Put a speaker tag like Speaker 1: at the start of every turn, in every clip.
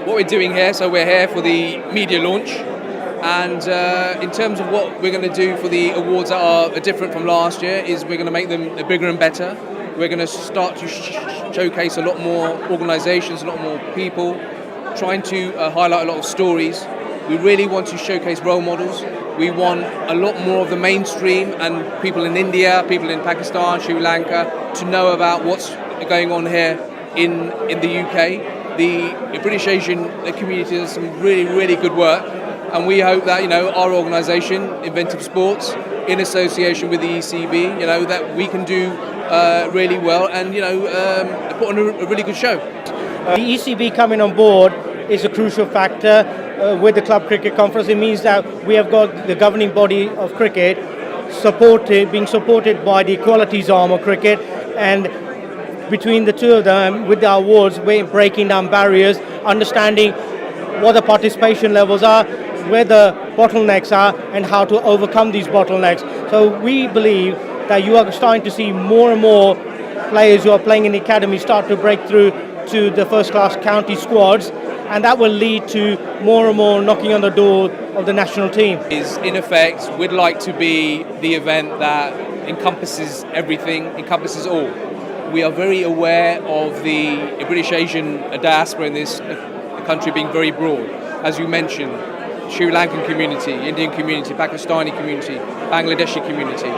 Speaker 1: what we're doing here. So we're here for the media launch, and in terms of what we're going to do for the awards that are different from last year is we're going to make them bigger and better. We're going to start to showcase a lot more organisations, a lot more people, trying to highlight a lot of stories. We really want to showcase role models. We want a lot more of the mainstream and people in India, people in Pakistan, Sri Lanka to know about what's going on here in the UK. The British Asian community does some really, really good work, and we hope that our organisation, Inventive Sports, in association with the ECB, that we can do really well and put on a really good show.
Speaker 2: The ECB coming on board is a crucial factor with the Club Cricket Conference. It means that we have got the governing body of cricket being supported by the equalities arm of cricket, and between the two of them, with the awards, we're breaking down barriers, understanding what the participation levels are, where the bottlenecks are, and how to overcome these bottlenecks. So we believe that you are starting to see more and more players who are playing in the academy start to break through to the first-class county squads, and that will lead to more and more knocking on the door of the national team.
Speaker 1: In effect, we'd like to be the event that encompasses everything, encompasses all. We are very aware of the British Asian diaspora in this country being very broad. As you mentioned, Sri Lankan community, Indian community, Pakistani community, Bangladeshi community.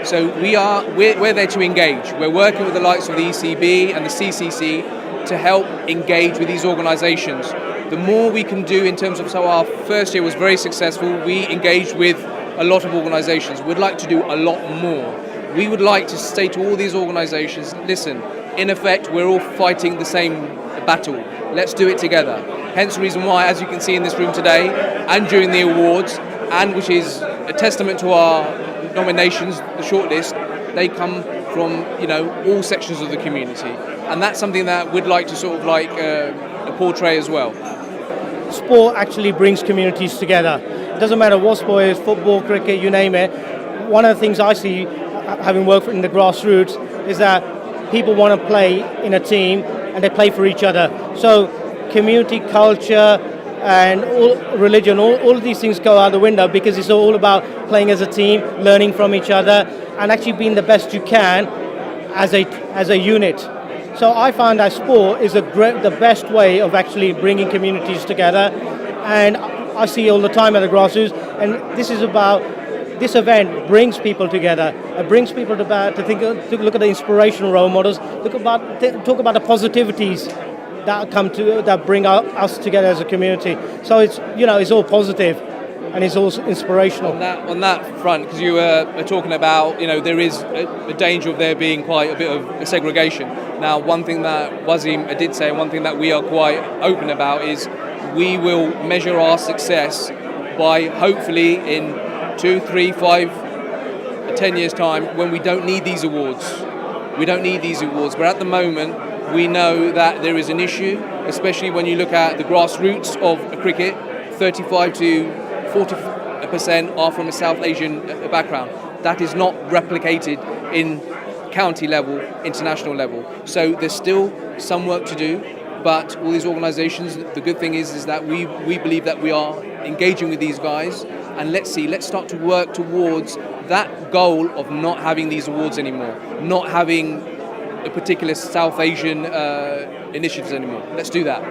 Speaker 1: So we're there to engage. We're working with the likes of the ECB and the CCC to help engage with these organisations. The more we can do in terms of, so our first year was very successful, we engaged with a lot of organisations. We'd like to do a lot more. We would like to say to all these organisations, listen, in effect, we're all fighting the same battle. Let's do it together. Hence the reason why, as you can see in this room today, and during the awards, and which is a testament to our nominations, the shortlist, they come from all sections of the community, and that's something that we'd like to sort of portray as well.
Speaker 2: Sport actually brings communities together. It doesn't matter what sport it is, football, cricket, you name it. One of the things I see, having worked in the grassroots, is that people want to play in a team and they play for each other. So community, culture, and all religion, all of these things go out the window because it's all about playing as a team, learning from each other, and actually being the best you can as a unit. So I find that sport is the best way of actually bringing communities together, and I see all the time at the grassroots, and this event brings people together. It brings people to look at the inspirational role models, talk about the positivities that bring us together as a community. So it's all positive, and it's also inspirational.
Speaker 1: On that front, because you were talking about, there is a danger of there being quite a bit of segregation. Now, one thing that Wasim did say, and one thing that we are quite open about, is we will measure our success by hopefully in 2, 3, 5, 10 years' time, when we don't need these awards. We don't need these awards, but at the moment, we know that there is an issue, especially when you look at the grassroots of cricket. 35 to 40% are from a South Asian background. That is not replicated in county level, international level. So there's still some work to do, but all these organisations, the good thing is that we believe that we are engaging with these guys, and let's start to work towards that goal of not having these awards anymore, not having a particular South Asian initiatives anymore. Let's do that.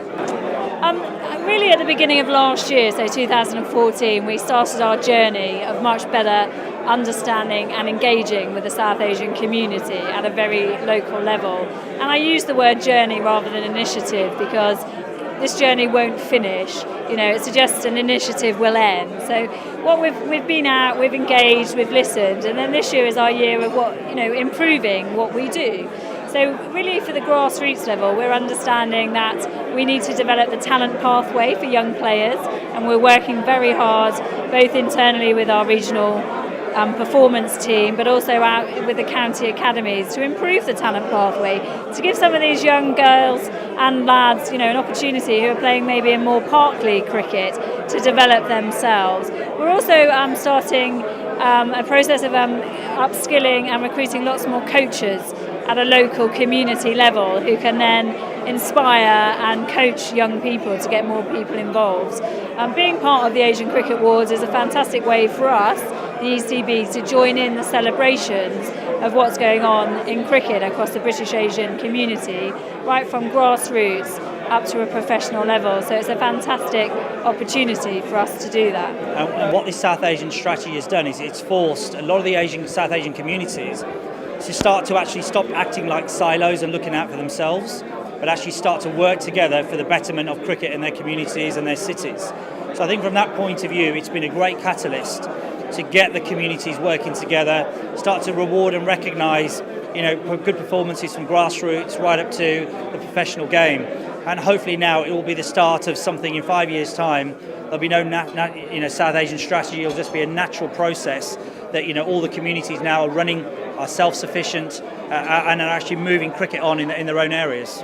Speaker 3: Really at the beginning of last year, so 2014, we started our journey of much better understanding and engaging with the South Asian community at a very local level. And I use the word journey rather than initiative because this journey won't finish. It suggests an initiative will end. So what we've been out, we've engaged, we've listened, and then this year is our year of improving what we do. So really for the grassroots level, we're understanding that we need to develop the talent pathway for young players, and we're working very hard, both internally with our regional performance team, but also out with the county academies to improve the talent pathway, to give some of these young girls and lads, an opportunity who are playing maybe in more park league cricket to develop themselves. We're also starting a process of upskilling and recruiting lots more coaches at a local community level who can then inspire and coach young people to get more people involved. Being part of the Asian Cricket Awards is a fantastic way for us, the ECB, to join in the celebrations of what's going on in cricket across the British Asian community, right from grassroots up to a professional level. So it's a fantastic opportunity for us to do that.
Speaker 4: And what this South Asian strategy has done is it's forced a lot of the South Asian communities to start to actually stop acting like silos and looking out for themselves, but actually start to work together for the betterment of cricket in their communities and their cities. So I think from that point of view, it's been a great catalyst to get the communities working together, start to reward and recognise, good performances from grassroots right up to the professional game. And hopefully now it will be the start of something in 5 years' time. There'll be no South Asian strategy. It'll just be a natural process that all the communities now are self-sufficient and are actually moving cricket on in their own areas.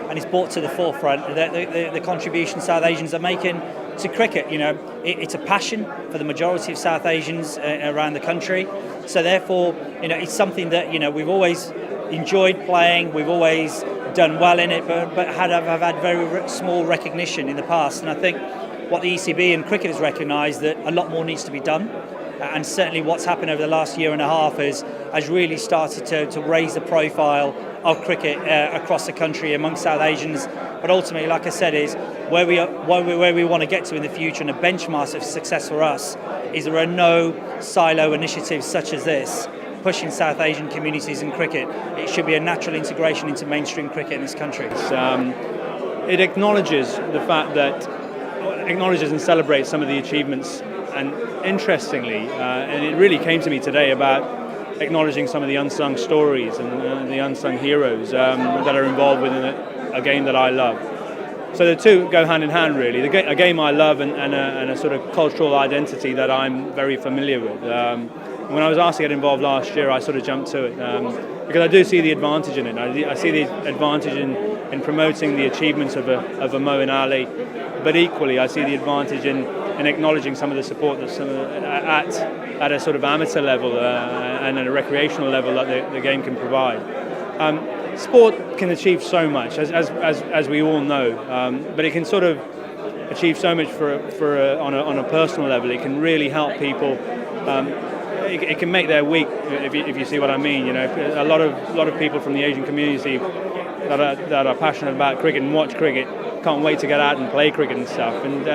Speaker 4: And it's brought to the forefront the contribution South Asians are making to cricket. It's a passion for the majority of South Asians around the country. So therefore, it's something that we've always enjoyed playing. We've always done well in it, but have had very small recognition in the past. And I think what the ECB and cricket has recognised that a lot more needs to be done. And certainly what's happened over the last year and a half has really started to raise the profile of cricket across the country amongst South Asians. But ultimately, like I said, is where we want to get to in the future, and a benchmark of success for us is there are no silo initiatives such as this pushing South Asian communities in cricket. It should be a natural integration into mainstream cricket in this country.
Speaker 5: It acknowledges the fact that acknowledges and celebrates some of the achievements. And interestingly, and it really came to me today about acknowledging some of the unsung stories and the unsung heroes that are involved within a game that I love. So the two go hand in hand, really. A game I love and a sort of cultural identity that I'm very familiar with. When I was asked to get involved last year, I sort of jumped to it because I do see the advantage in it. I see the advantage in promoting the achievements of a Moeen Ali, but equally I see the advantage in acknowledging some of the support that's at a sort of amateur level and at a recreational level that the game can provide. Sport can achieve so much, as we all know, but it can sort of achieve so much on a personal level. It can really help people. It can make their week, if you see what I mean. A lot of people from the Asian community that are passionate about cricket and watch cricket can't wait to get out and play cricket and stuff. And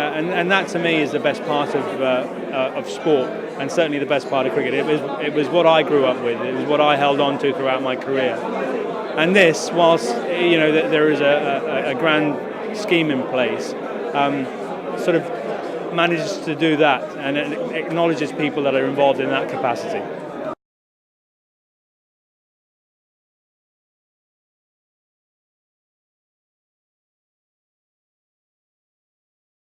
Speaker 5: that to me is the best part of sport, and certainly the best part of cricket. It was what I grew up with. It was what I held on to throughout my career. And this, whilst there is a grand scheme in place, sort of manages to do that and it acknowledges people that are involved in that capacity.